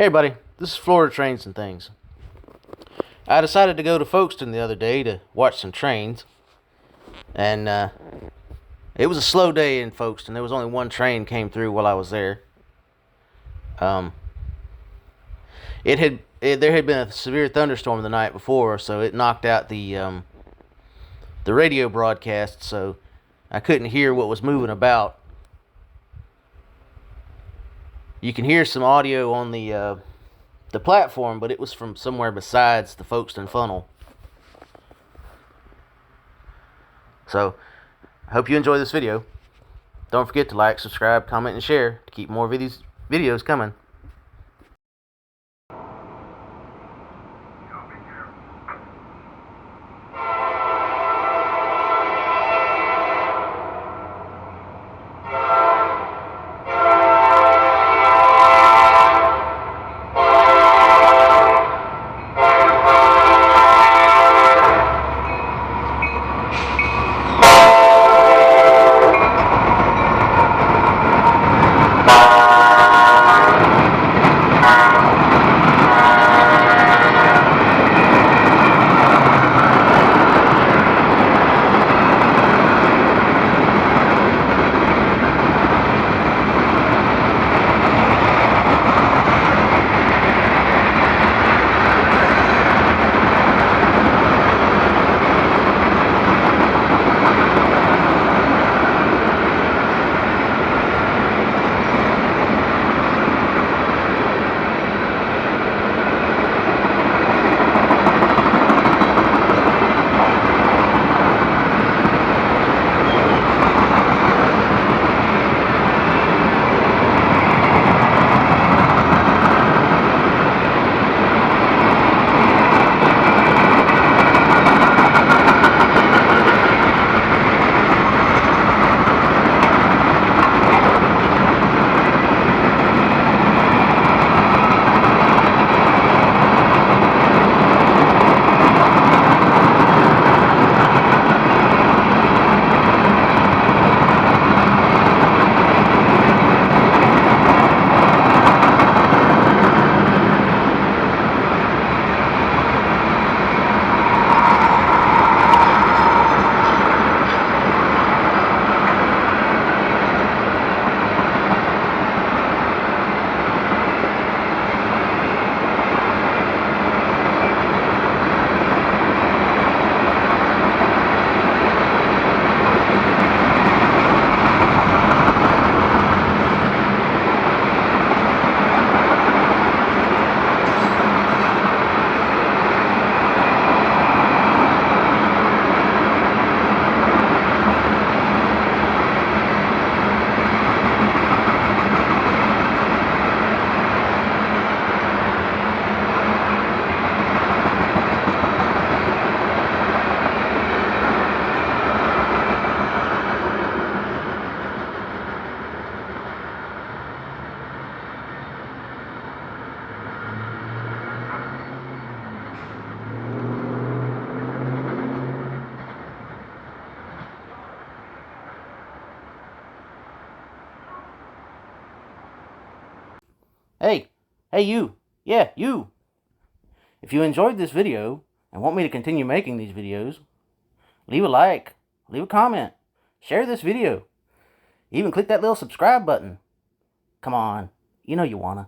Hey everybody, this is Florida Trains and Things. I decided to go to Folkston the other day to watch some trains, and it was a slow day in Folkston. There was only one train came through while I was there. There had been a severe thunderstorm the night before, so it knocked out the radio broadcast, so I couldn't hear what was moving about. You can hear some audio on the platform, but it was from somewhere besides the Folkston funnel. So, I hope you enjoy this video. Don't forget to like, subscribe, comment, and share to keep more videos coming. Hey you! Yeah, you! If you enjoyed this video and want me to continue making these videos, leave a like, leave a comment, share this video, even click that little subscribe button. Come on, you know you wanna.